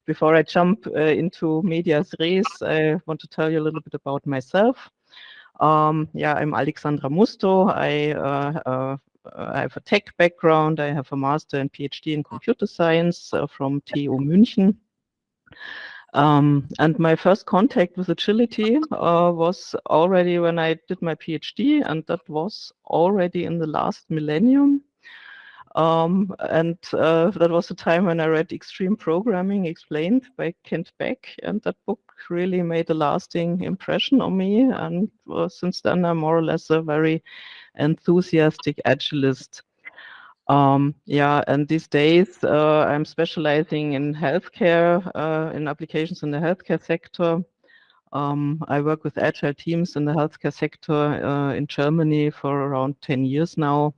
before I jump into medias res, I want to tell you a little bit about myself. Yeah, I'm Alexandra Musto. I have a tech background. I have a master and PhD in computer science from TU München. And my first contact with agility was already when I did my PhD, and that was already in the last millennium. That was the time when I read Extreme Programming Explained by Kent Beck, and that book really made a lasting impression on me. And since then, I'm more or less a very enthusiastic agilist. Yeah, and these days I'm specializing in healthcare, in applications in the healthcare sector. I work with agile teams in the healthcare sector in Germany for around 10 years now.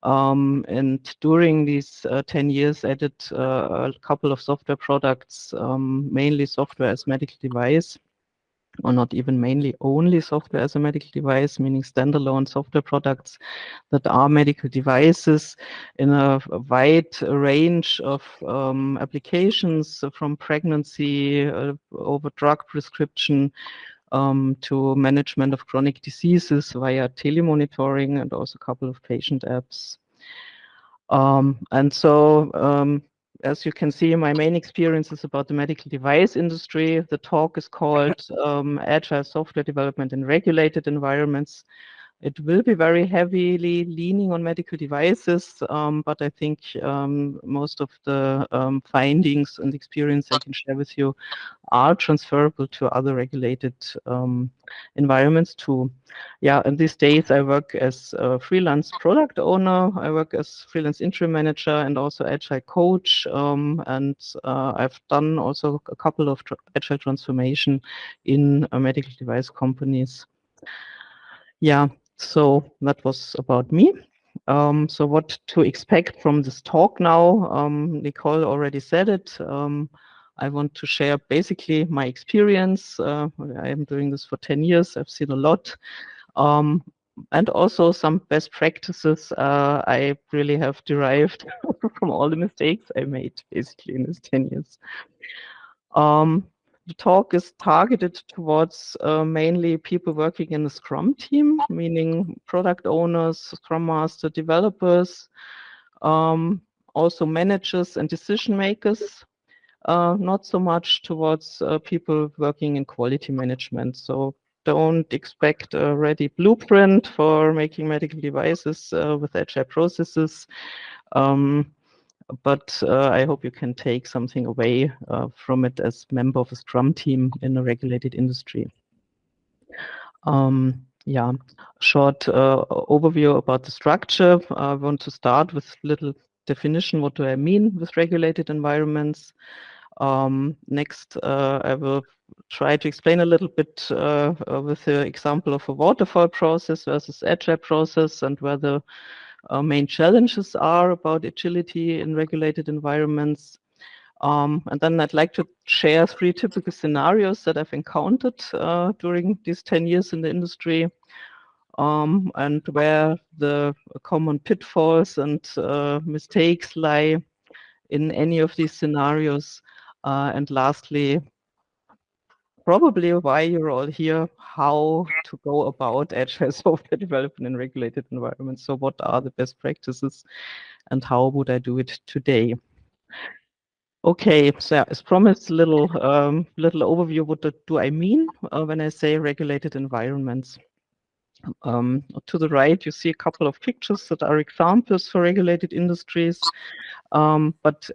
And during these 10 years, I did a couple of software products, mainly software as medical device, or not even mainly only software as a medical device, meaning standalone software products that are medical devices in a wide range of applications, from pregnancy over drug prescription to management of chronic diseases via telemonitoring, and also a couple of patient apps. As you can see, my main experience is about the medical device industry. The talk is called Agile Software Development in Regulated Environments. It will be very heavily leaning on medical devices, but I think most of the findings and experience I can share with you are transferable to other regulated environments too. Yeah, and these days I work as a freelance product owner, I work as freelance interim manager and also agile coach, I've done also a couple of agile transformation in medical device companies. Yeah, so that was about me. So what to expect from this talk now? Nicole already said it. I want to share basically my experience. I am doing this for 10 years. I've seen a lot. And also some best practices I really have derived from all the mistakes I made basically in these 10 years. The talk is targeted towards mainly people working in the Scrum team, meaning product owners, Scrum Master, developers, also managers and decision makers, not so much towards people working in quality management. So don't expect a ready blueprint for making medical devices with agile processes. But I hope you can take something away from it as member of a Scrum team in a regulated industry. Yeah, short overview about the structure. I want to start with a little definition. What do I mean with regulated environments? Next, I will try to explain a little bit with the example of a waterfall process versus agile process, and where the main challenges are about agility in regulated environments. And then I'd like to share 3 typical scenarios that I've encountered during these 10 years in the industry, and where the common pitfalls and mistakes lie in any of these scenarios. And lastly, probably why you're all here, how to go about agile software development in regulated environments. So what are the best practices and how would I do it today? Okay, so as promised, little overview. What do I mean when I say regulated environments? To the right, you see a couple of pictures that are examples for regulated industries. But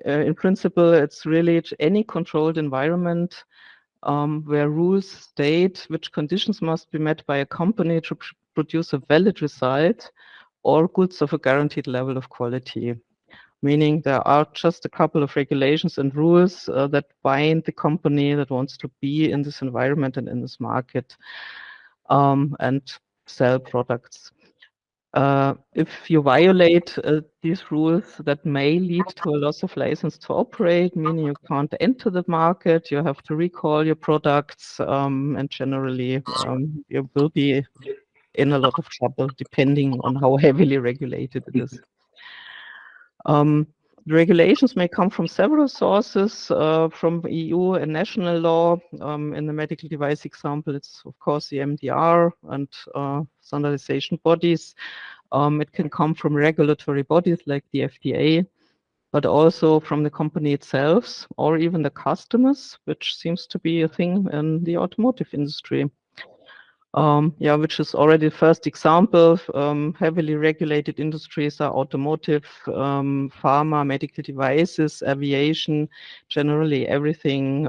in principle, it's really any controlled environment where rules state which conditions must be met by a company to produce a valid result or goods of a guaranteed level of quality. Meaning there are just a couple of regulations and rules that bind the company that wants to be in this environment and in this market and sell products. If you violate these rules, that may lead to a loss of license to operate, meaning you can't enter the market, you have to recall your products, and generally you will be in a lot of trouble depending on how heavily regulated it is. The regulations may come from several sources, from EU and national law. In the medical device example, it's of course the MDR and standardization bodies. It can come from regulatory bodies like the FDA, but also from the company itself or even the customers, which seems to be a thing in the automotive industry. Yeah, which is already the first example. Heavily regulated industries are automotive, pharma, medical devices, aviation, generally everything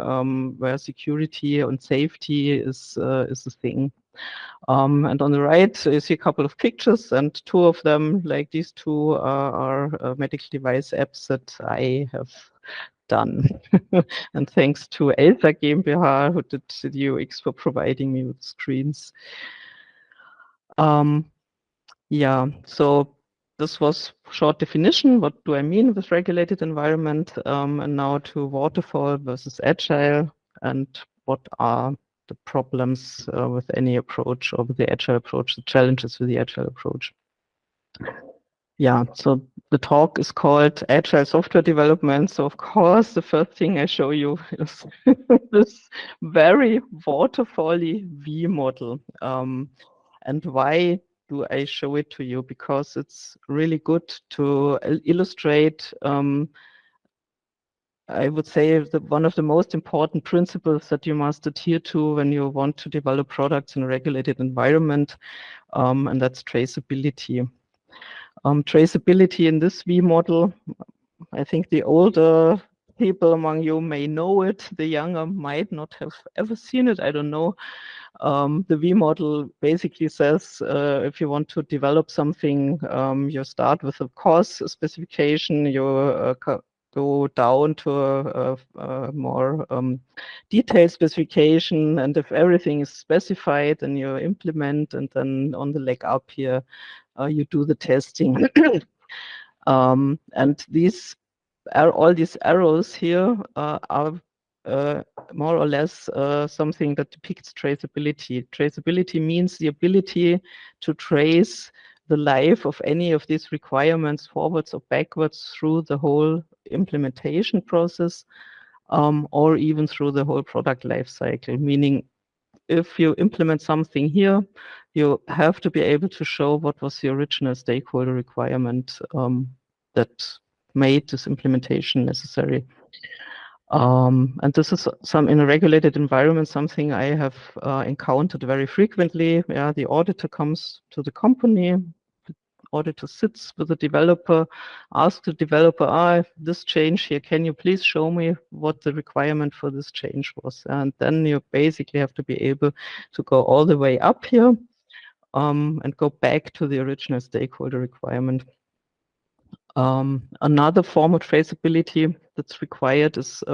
where security and safety is a thing. And on the right, you see a couple of pictures, and two of them, like these two, are medical device apps that I have done. And thanks to Elsa GmbH, who did the UX for providing me with screens. Yeah, so this was short definition. What do I mean with regulated environment? And now to waterfall versus agile, and what are the problems with any approach, or with the agile approach, the challenges with the agile approach. Yeah, so the talk is called Agile Software Development. So of course, the first thing I show you is this very waterfall-y V model. And why do I show it to you? Because it's really good to illustrate, I would say, one of the most important principles that you must adhere to when you want to develop products in a regulated environment, and that's traceability. Traceability in this V model, I think the older people among you may know it, the younger might not have ever seen it, I don't know. The V model basically says if you want to develop something, you start with a cause specification, you go down to a more detailed specification, and if everything is specified, then you implement, and then on the leg up here, you do the testing. And these are all these arrows here are more or less something that depicts traceability. Traceability means the ability to trace the life of any of these requirements forwards or backwards through the whole implementation process, or even through the whole product life cycle, meaning if you implement something here, you have to be able to show what was the original stakeholder requirement that made this implementation necessary. And this is in a regulated environment, something I have encountered very frequently. Yeah, the auditor comes to the company, the auditor sits with the developer, asks the developer, this change here, can you please show me what the requirement for this change was? And then you basically have to be able to go all the way up here and go back to the original stakeholder requirement. Another form of traceability that's required is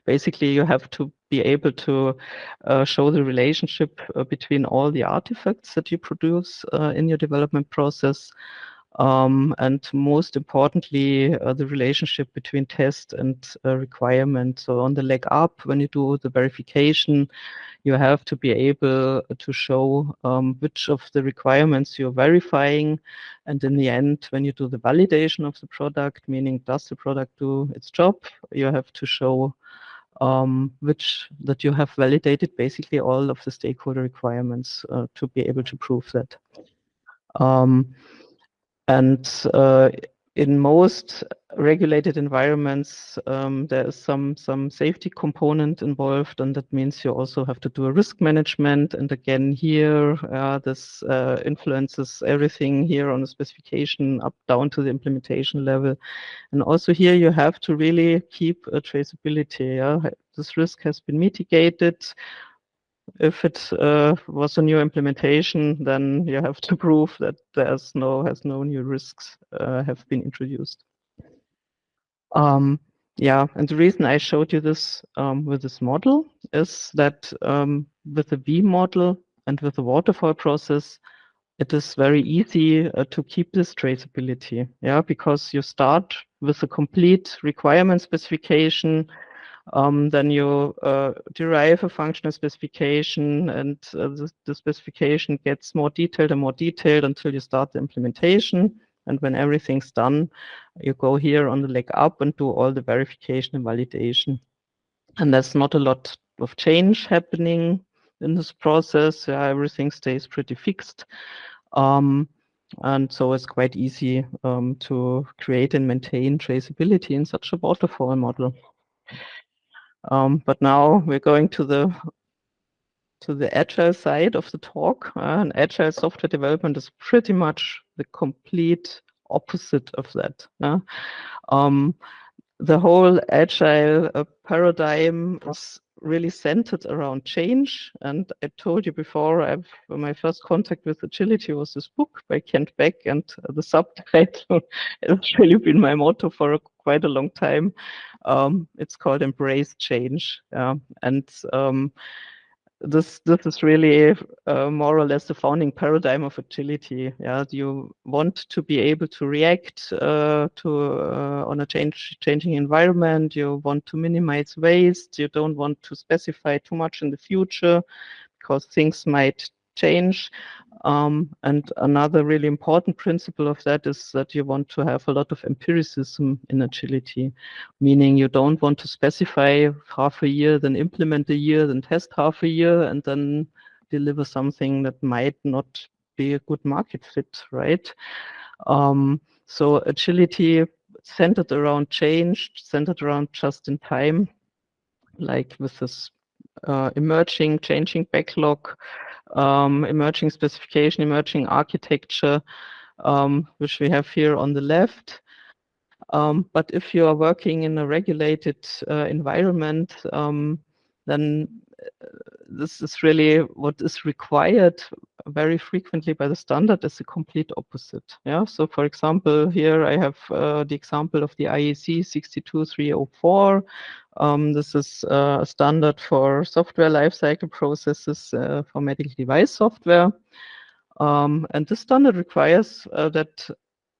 basically you have to be able to show the relationship between all the artifacts that you produce in your development process. And most importantly, the relationship between test and requirement. So on the leg up, when you do the verification, you have to be able to show which of the requirements you're verifying. And in the end, when you do the validation of the product, meaning does the product do its job, you have to show that you have validated basically all of the stakeholder requirements to be able to prove that. And in most regulated environments, there is some safety component involved, and that means you also have to do a risk management. And again, here, this influences everything here on the specification up down to the implementation level. And also here, you have to really keep a traceability. Yeah? This risk has been mitigated. If it was a new implementation, then you have to prove that there's no new risks have been introduced. Yeah, and the reason I showed you this with this model is that with the V model and with the waterfall process, it is very easy to keep this traceability. Yeah, because you start with a complete requirement specification. Then you derive a functional specification, and the specification gets more detailed and more detailed until you start the implementation. And when everything's done, you go here on the leg up and do all the verification and validation. And there's not a lot of change happening in this process. Everything stays pretty fixed. And so it's quite easy to create and maintain traceability in such a waterfall model. But now we're going to the agile side of the talk. And agile software development is pretty much the complete opposite of that. The whole agile paradigm is really centered around change. And I told you before, my first contact with agility was this book by Kent Beck, and the subtitle has really been my motto for quite a long time. It's called Embrace Change. And this is really more or less the founding paradigm of agility. Yeah, you want to be able to react on a changing environment. You want to minimize waste. You don't want to specify too much in the future because things might change. And another really important principle of that is that you want to have a lot of empiricism in agility, meaning you don't want to specify half a year, then implement a year, then test half a year, and then deliver something that might not be a good market fit, right? So agility centered around change, centered around just in time, like with this emerging, changing backlog, emerging specification, emerging architecture, which we have here on the left. But if you are working in a regulated environment, then this is really what is required very frequently by the standard is the complete opposite. Yeah. So for example, here I have the example of the IEC 62304. This is a standard for software lifecycle processes for medical device software. And this standard requires that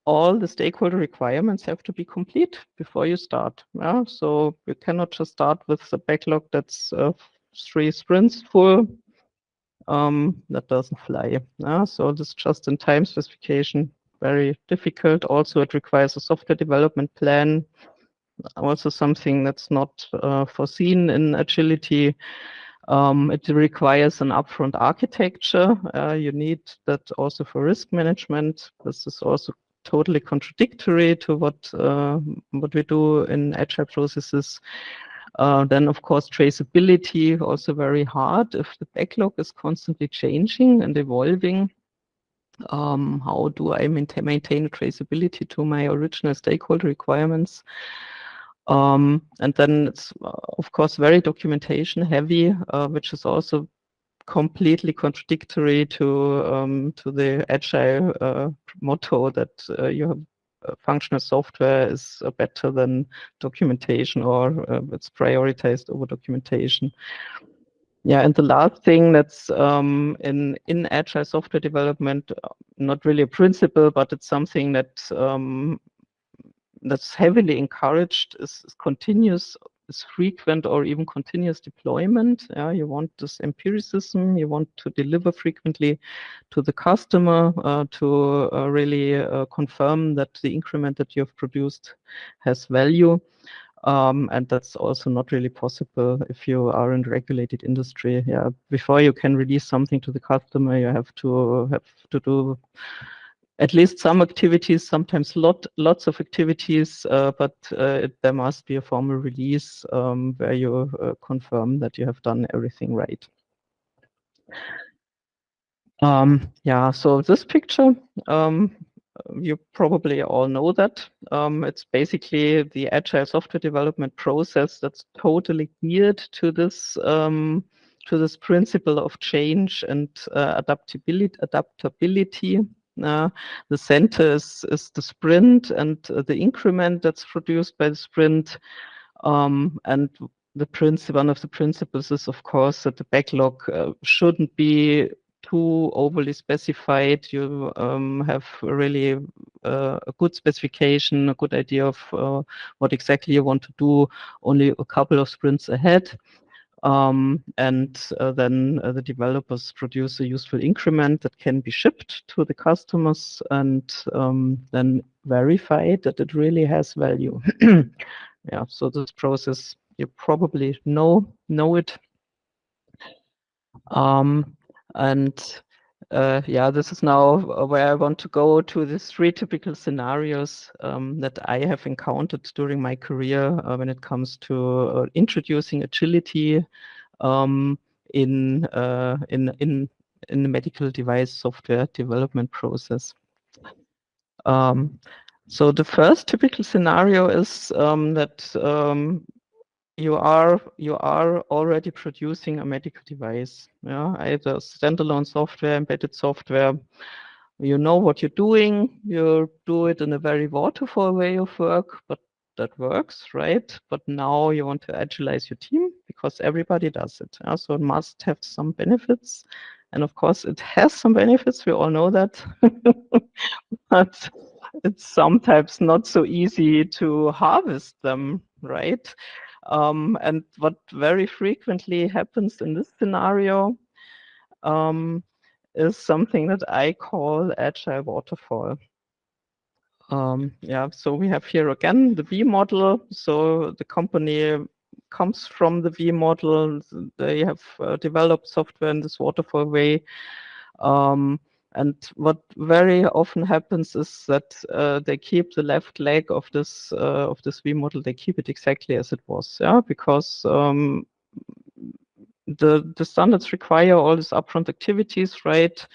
all the stakeholder requirements have to be complete before you start. Yeah? So you cannot just start with a backlog that's 3 sprints full. That doesn't fly. Yeah? So this just-in-time specification, very difficult. Also, it requires a software development plan, also something that's not foreseen in agility. It requires an upfront architecture. You need that also for risk management. This is also totally contradictory to what we do in agile processes. Then, of course, traceability, also very hard. If the backlog is constantly changing and evolving, how do I maintain traceability to my original stakeholder requirements? And then it's, of course, very documentation heavy, which is also completely contradictory to the agile motto that you have functional software is better than documentation, or it's prioritized over documentation. Yeah, and the last thing that's in agile software development, not really a principle, but it's something that that's heavily encouraged is continuous, is frequent or even continuous deployment. Yeah, you want this empiricism, you want to deliver frequently to the customer to really confirm that the increment that you have produced has value. And that's also not really possible if you are in regulated industry. Yeah, before you can release something to the customer, you have to do at least some activities, sometimes lots of activities, but there must be a formal release where you confirm that you have done everything right. Yeah, so this picture, you probably all know that. It's basically the agile software development process that's totally geared to this principle of change and adaptability. The center is the sprint and the increment that's produced by the sprint. And one of the principles is, of course, that the backlog shouldn't be too overly specified. You have really a good specification, a good idea of what exactly you want to do only a couple of sprints ahead. And then the developers produce a useful increment that can be shipped to the customers and then verify that it really has value. Yeah, so this process, you probably know it. And yeah, this is now where I want to go to the 3 typical scenarios that I have encountered during my career when it comes to introducing agility in the medical device software development process. So the first typical scenario is that you are already producing a medical device, yeah, either standalone software, embedded software. You know what you're doing. You do it in a very waterfall way of work, but that works, right? But now you want to agilize your team because everybody does it. Yeah? So it must have some benefits. And of course, it has some benefits. We all know that. But it's sometimes not so easy to harvest them, right? And what very frequently happens in this scenario is something that I call agile waterfall. Yeah, so we have here again the V model. So the company comes from the V model. They have developed software in this waterfall way. And what very often happens is that they keep the left leg of this V model. They keep it exactly as it was, yeah, because the standards require all these upfront activities, right?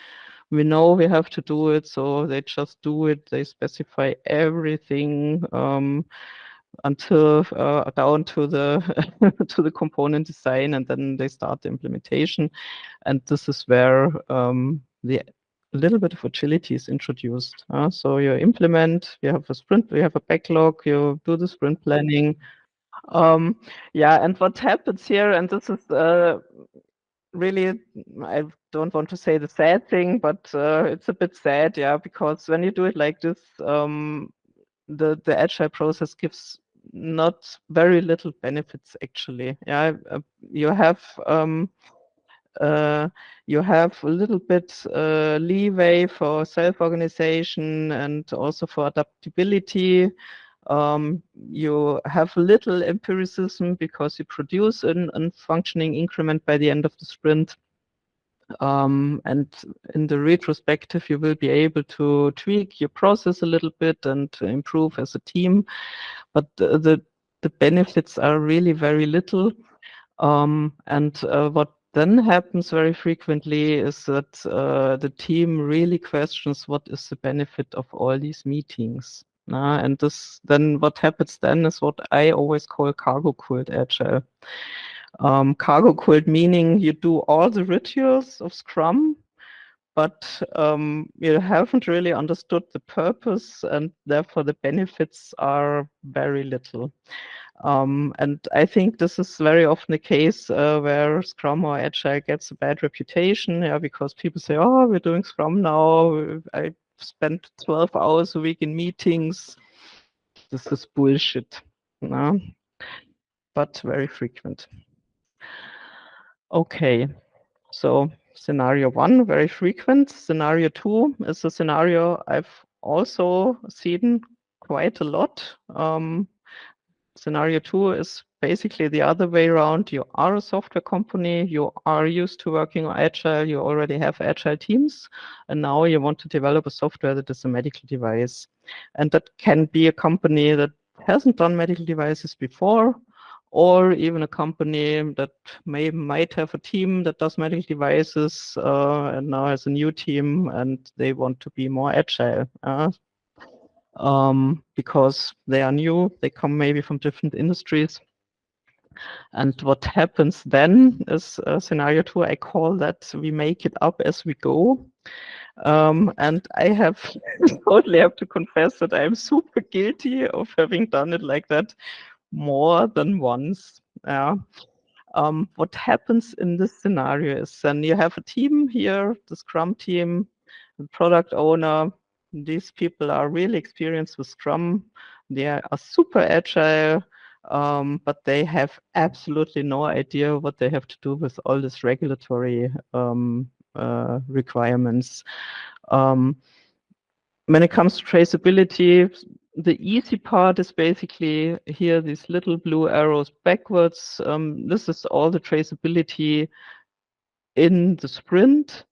We know we have to do it, so they just do it. They specify everything until down to the to the component design, and then they start the implementation. And this is where the little bit of agility is introduced. So you implement, you have a sprint, you have a backlog, you do the sprint planning. Yeah, and what happens here, and this is really, I don't want to say the sad thing, but it's a bit sad, yeah, because when you do it like this, the agile process gives not very little benefits actually. Yeah, you have a little bit leeway for self-organization and also for adaptability. You have little empiricism because you produce a functioning increment by the end of the sprint. And in the retrospective, you will be able to tweak your process a little bit and improve as a team. But the benefits are really very little. And what then happens very frequently is that the team really questions what is the benefit of all these meetings. And this then what happens then is what I always call cargo cult agile. Cargo cult meaning you do all the rituals of Scrum, but you haven't really understood the purpose, and therefore the benefits are very little. And I think this is very often the case where Scrum or Agile gets a bad reputation, yeah, because people say, "Oh, we're doing Scrum now. I spent 12 hours a week in meetings. This is bullshit." No? But very frequent. Okay, so scenario 1, very frequent. Scenario 2 is a scenario I've also seen quite a lot. Scenario 2 is basically the other way around. You are a software company, you are used to working on Agile, you already have Agile teams, and now you want to develop a software that is a medical device. And that can be a company that hasn't done medical devices before, or even a company that might have a team that does medical devices and now has a new team and they want to be more agile. Because they are new, they come maybe from different industries. And what happens then is scenario 2, I call that we make it up as we go. And I have totally have to confess that I'm super guilty of having done it like that more than once. What happens in this scenario is then you have a team here, the Scrum team, the product owner. These people are really experienced with Scrum. They are super agile. but they have absolutely no idea what they have to do with all this regulatory requirements. When it comes to traceability, the easy part is basically here, these little blue arrows backwards. This is all the traceability in the sprint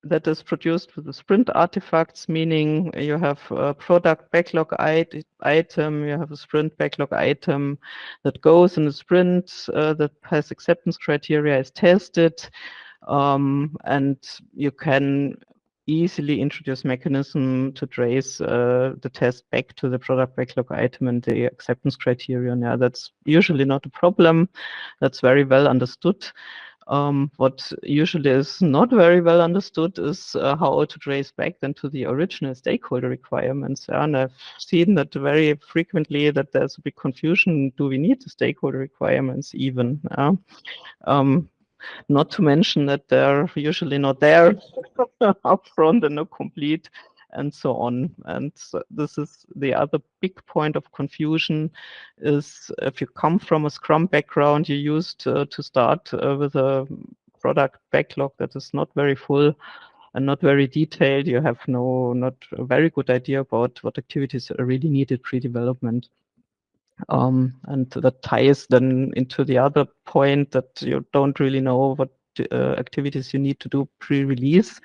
that is produced with the sprint artifacts, meaning you have a product backlog item, you have a sprint backlog item that goes in the sprint that has acceptance criteria, is tested, and you can easily introduce mechanism to trace the test back to the product backlog item and the acceptance criterion. Yeah, that's usually not a problem. That's very well understood. What usually is not very well understood is how to trace back then to the original stakeholder requirements. Yeah? And I've seen that very frequently that there's a big confusion. Do we need the stakeholder requirements even? Not to mention that they're usually not there upfront and not complete, and so on. And so this is the other big point of confusion, is if you come from a Scrum background, you used to start with a product backlog that is not very full and not very detailed. You have not a very good idea about what activities are really needed pre-development. And that ties then into the other point that you don't really know what activities you need to do pre-release.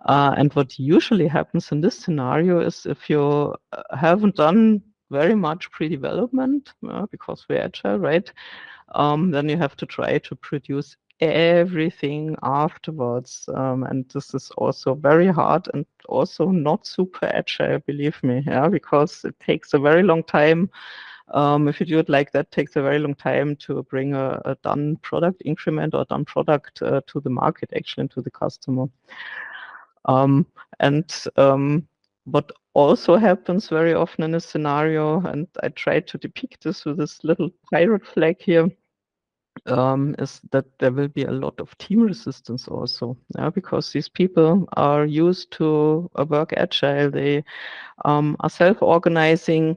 And what usually happens in this scenario is if you haven't done very much pre-development, because we're agile, right? Then you have to try to produce everything afterwards. And this is also very hard and also not super agile, believe me, yeah, because it takes a very long time. If you do it like that, takes a very long time to bring a done product increment or done product to the market, actually, and to the customer. What also happens very often in a scenario, and I tried to depict this with this little pirate flag here, is that there will be a lot of team resistance also, because these people are used to work agile. They are self-organizing.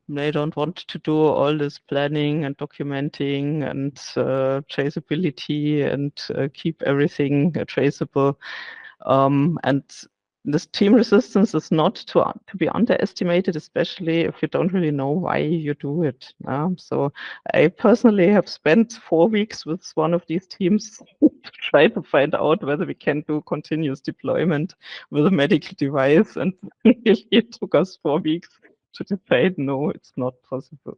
They don't want to do all this planning and documenting and traceability and keep everything traceable. And this team resistance is not to be underestimated, especially if you don't really know why you do it. So I personally have spent 4 weeks with one of these teams to try to find out whether we can do continuous deployment with a medical device, and it took us 4 weeks to decide, no, it's not possible.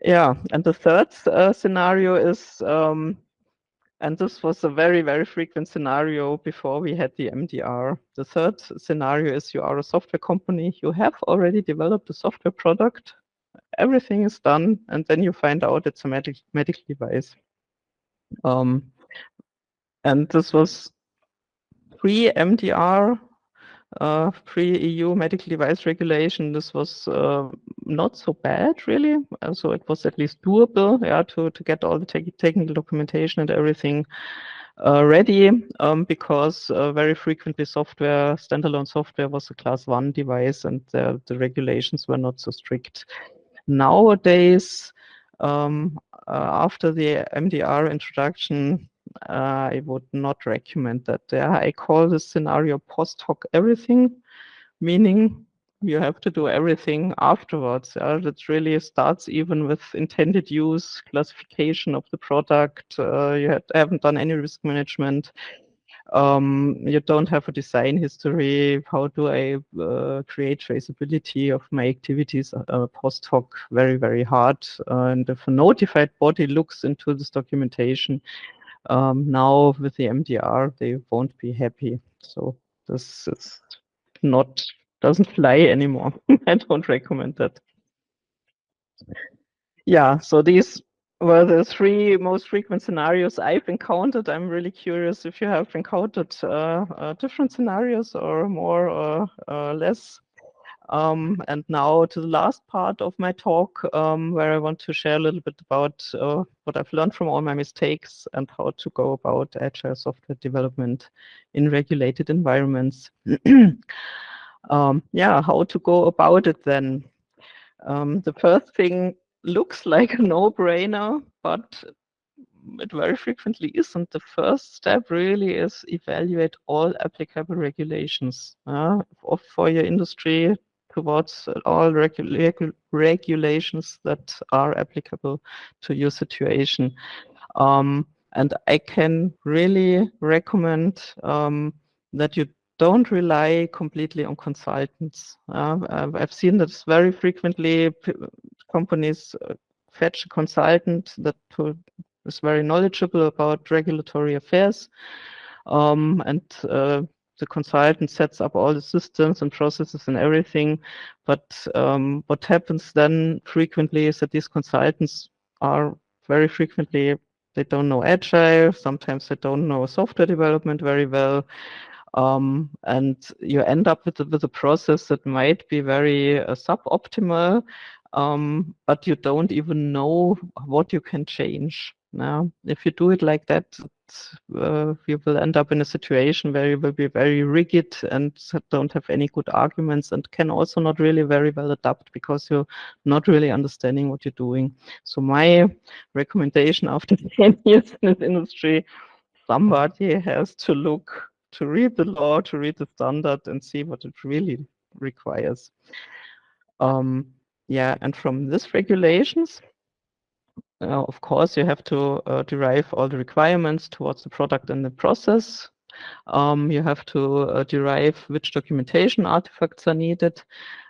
Yeah, and the third scenario is, and this was a very, very frequent scenario before we had the MDR. The third scenario is you are a software company, you have already developed a software product, everything is done, and then you find out it's a medical device. And this was pre-MDR, pre-EU medical device regulation. This was not so bad, really. So it was at least doable, yeah, to get all the technical documentation and everything ready, because very frequently standalone software was a class 1 device, and the regulations were not so strict. Nowadays, after the MDR introduction, I would not recommend that. I call this scenario post hoc everything, meaning you have to do everything afterwards. That really starts even with intended use, classification of the product. You haven't done any risk management. You don't have a design history. How do I create traceability of my activities post hoc? Very, very hard. And if a notified body looks into this documentation, now with the MDR, they won't be happy. So this is doesn't fly anymore. I don't recommend that. Yeah, so these were the 3 most frequent scenarios I've encountered. I'm really curious if you have encountered different scenarios or more or less. And now to the last part of my talk, where I want to share a little bit about what I've learned from all my mistakes and how to go about agile software development in regulated environments. Yeah, how to go about it then? The first thing looks like a no-brainer, but it very frequently isn't. The first step really is evaluate all applicable regulations for your industry towards all regulations that are applicable to your situation. And I can really recommend that you don't rely completely on consultants. I've seen this very frequently. Companies fetch a consultant that is very knowledgeable about regulatory affairs, and the consultant sets up all the systems and processes and everything. But what happens then frequently is that these consultants are very frequently, they don't know Agile, sometimes they don't know software development very well. And you end up with a process that might be very suboptimal, but you don't even know what you can change. Now, if you do it like that, you will end up in a situation where you will be very rigid and don't have any good arguments, and can also not really very well adapt because you're not really understanding what you're doing. So my recommendation after 10 years in this industry, somebody has to read the law, to read the standard and see what it really requires. Yeah, and from these regulations, of course, you have to derive all the requirements towards the product and the process. You have to derive which documentation artifacts are needed.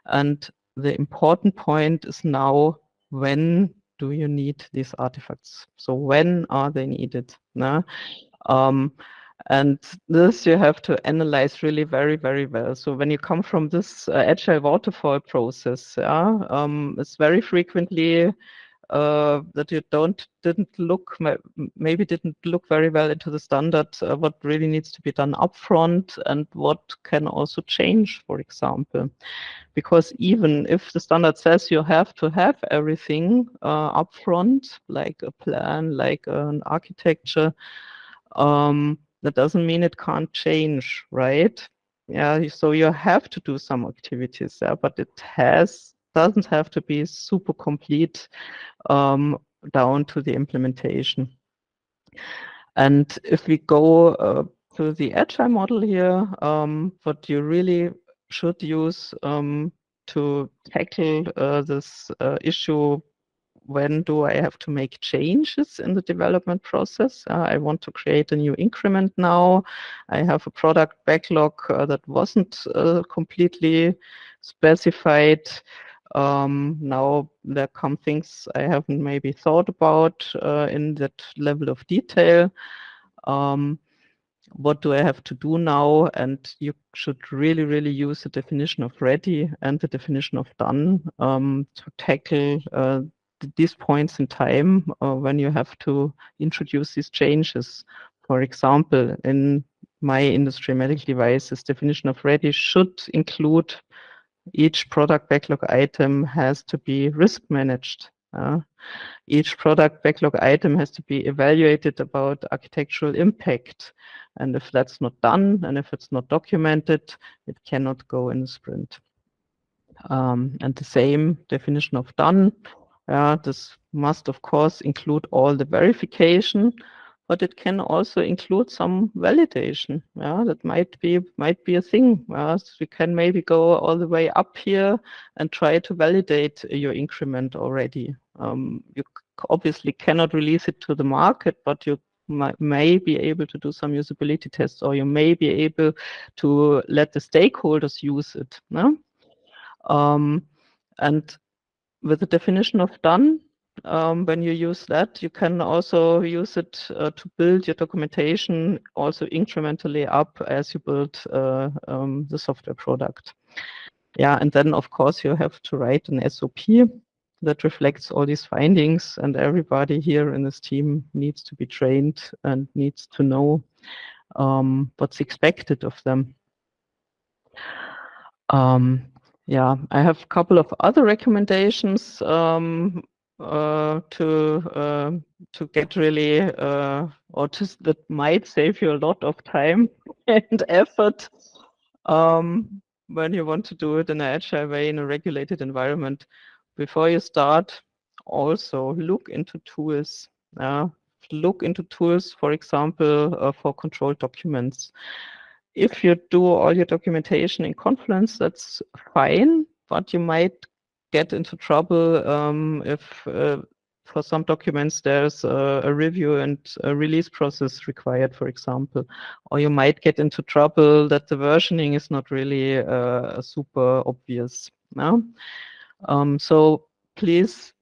And the important point is now, when do you need these artifacts? So when are they needed? And this you have to analyze really very, very well. So when you come from this agile waterfall process, it's very frequently that you maybe didn't look very well into the standard, what really needs to be done upfront and what can also change, for example. Because even if the standard says you have to have everything upfront, like a plan, like an architecture, that doesn't mean it can't change, right? Yeah, so you have to do some activities there, but it doesn't have to be super complete down to the implementation. And if we go to the agile model here, what you really should use to tackle this issue, when do I have to make changes in the development process? I want to create a new increment now. I have a product backlog that wasn't completely specified. Now there come things I haven't maybe thought about in that level of detail. What do I have to do now? And you should really, really use the definition of ready and the definition of done to tackle these points in time when you have to introduce these changes. For example, in my industry, medical devices, definition of ready should include each product backlog item has to be risk managed. Each product backlog item has to be evaluated about architectural impact. And if that's not done, and if it's not documented, it cannot go in the sprint. And the same definition of done. This must, of course, include all the verification, but it can also include some validation. That might be a thing. So you can maybe go all the way up here and try to validate your increment already. You obviously cannot release it to the market, but you may be able to do some usability tests, or you may be able to let the stakeholders use it. And with the definition of done, when you use that, you can also use it to build your documentation also incrementally up as you build the software product. Yeah, and then of course you have to write an SOP that reflects all these findings, and everybody here in this team needs to be trained and needs to know what's expected of them. Yeah, I have a couple of other recommendations to get really, or that might save you a lot of time and effort when you want to do it in an agile way in a regulated environment. before you start, also look into tools. Look into tools, for example, for controlled documents. If you do all your documentation in Confluence, that's fine, but you might get into trouble if for some documents there's a review and a release process required, for example. Or you might get into trouble that the versioning is not really super obvious. No? So please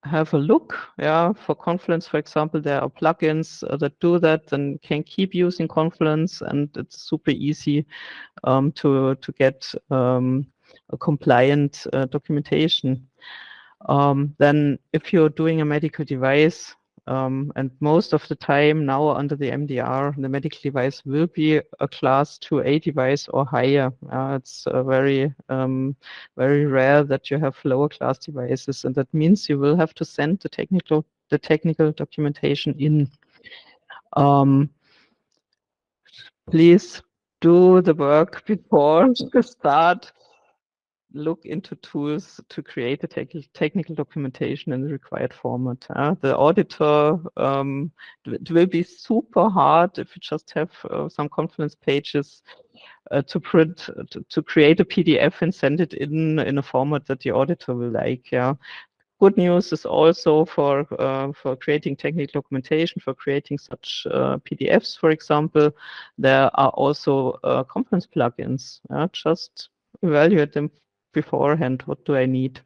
have a look. Yeah, for Confluence, for example, there are plugins that do that and can keep using Confluence, and it's super easy to get a compliant documentation. Then if you're doing a medical device, and most of the time now under the MDR, the medical device will be a class 2A device or higher. It's very rare that you have lower class devices, and that means you will have to send the technical documentation in. Please do the work before you start. Look into tools to create a technical documentation in the required format. The auditor, it will be super hard if you just have some Confluence pages to print, to create a PDF and send it in a format that the auditor will like. Yeah. Good news is also for creating technical documentation, for creating such PDFs, for example, there are also Confluence plugins. Just evaluate them beforehand. What do I need?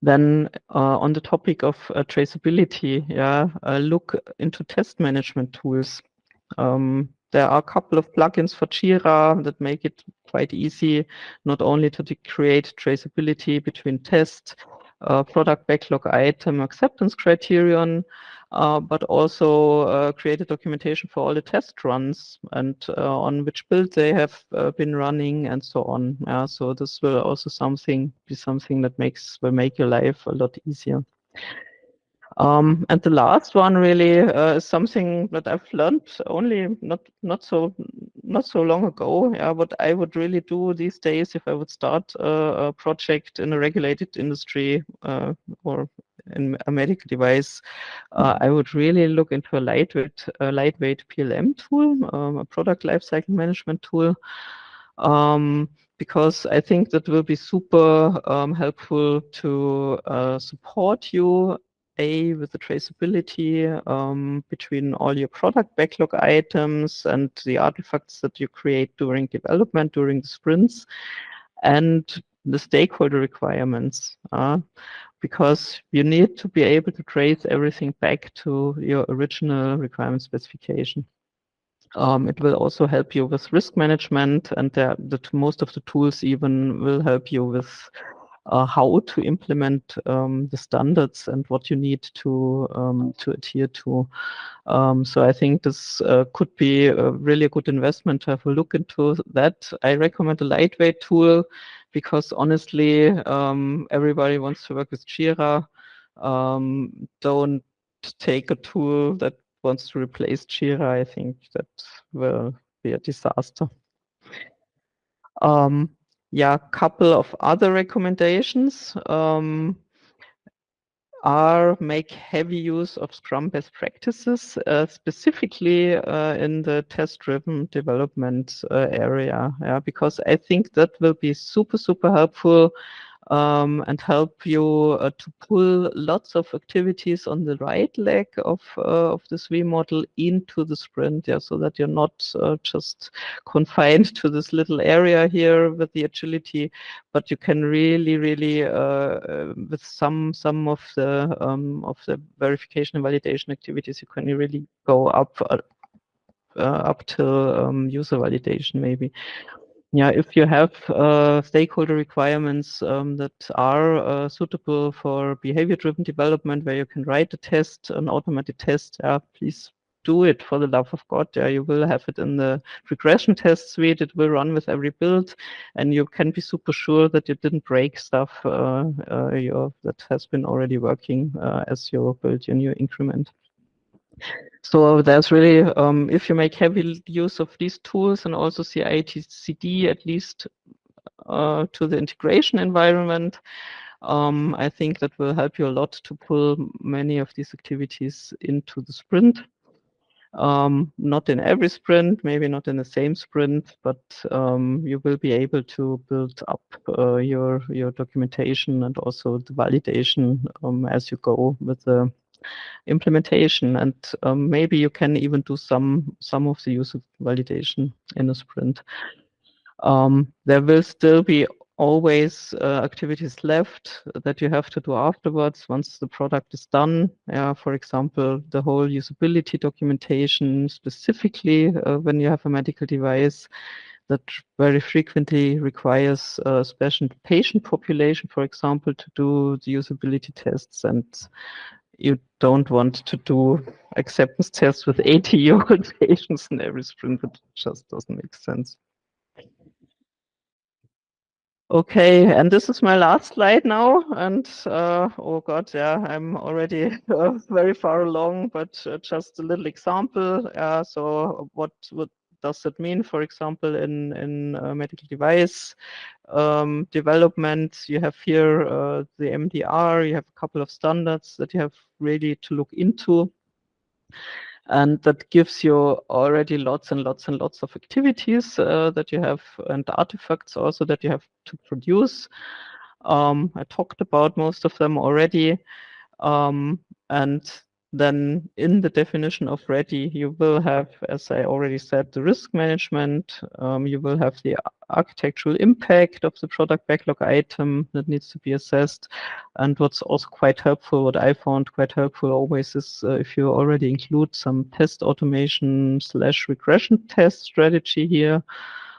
Then on the topic of traceability, look into test management tools. There are a couple of plugins for Jira that make it quite easy, not only to create traceability between test, product backlog item, acceptance criterion, but also create a documentation for all the test runs and on which build they have been running and so on. So this will also be something that will make your life a lot easier. And the last one really is something that I've learned only not so long ago. What I would really do these days if I would start a project in a regulated industry or in a medical device, I would really look into a lightweight PLM tool, a product lifecycle management tool. Because I think that will be super helpful to support you with the traceability between all your product backlog items and the artifacts that you create during development, during the sprints, and the stakeholder requirements. Because you need to be able to trace everything back to your original requirement specification. It will also help you with risk management, and most of the tools even will help you with how to implement the standards and what you need to adhere to. So I think this could be really a good investment to have a look into that. I recommend a lightweight tool because honestly, everybody wants to work with Jira. Don't take a tool that wants to replace Jira. I think that will be a disaster. Couple of other recommendations are make heavy use of Scrum best practices, specifically in the test-driven development area, because I think that will be super, super helpful and help you to pull lots of activities on the right leg of this V model into the sprint, so that you're not just confined to this little area here with the agility, but you can really, with some of the verification and validation activities, you can really go up till user validation maybe. If you have stakeholder requirements that are suitable for behavior-driven development, where you can write a test, an automated test, please do it for the love of God. You will have it in the regression test suite. It will run with every build, and you can be super sure that you didn't break stuff that has been already working as you build your new increment. So there's really, if you make heavy use of these tools and also CI/CD, at least to the integration environment, I think that will help you a lot to pull many of these activities into the sprint. Not in every sprint, maybe not in the same sprint, but you will be able to build up your documentation and also the validation as you go with the implementation. And maybe you can even do some of the user validation in a sprint. There will still be always activities left that you have to do afterwards once the product is done. For example, the whole usability documentation, specifically when you have a medical device that very frequently requires a special patient population, for example, to do the usability tests, and you don't want to do acceptance tests with 80-year-old patients in every sprint. It just doesn't make sense. Okay, and this is my last slide now. And oh God, yeah, I'm already very far along, but just a little example. So what does that mean? For example, in medical device development, you have here the MDR, you have a couple of standards that you have really to look into. And that gives you already lots and lots and lots of activities that you have, and artifacts also that you have to produce. I talked about most of them already. And then in the definition of ready, you will have, as I already said, the risk management. You will have the architectural impact of the product backlog item that needs to be assessed. And what's also quite helpful, what I found quite helpful always, is if you already include some test automation / regression test strategy here,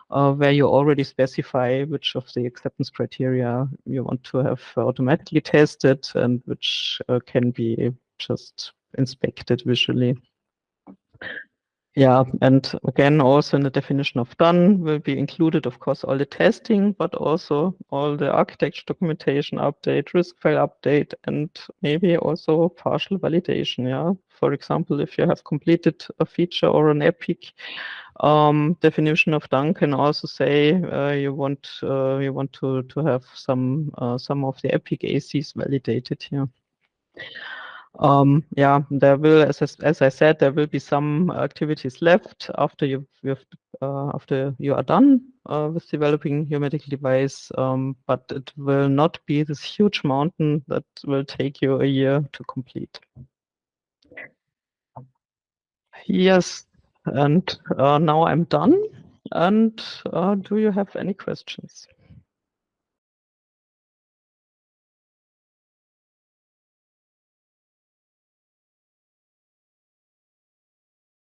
where you already specify which of the acceptance criteria you want to have automatically tested and which can be just inspected visually. Yeah, and again, also in the definition of done will be included, of course, all the testing, but also all the architecture documentation update, risk file update, and maybe also partial validation. Yeah, for example, if you have completed a feature or an epic, definition of done can also say you want to have some of the epic ACs validated here. Yeah, there will, as I said, there will be some activities left after after you are done with developing your medical device, but it will not be this huge mountain that will take you a year to complete. Yes, and now I'm done. And do you have any questions?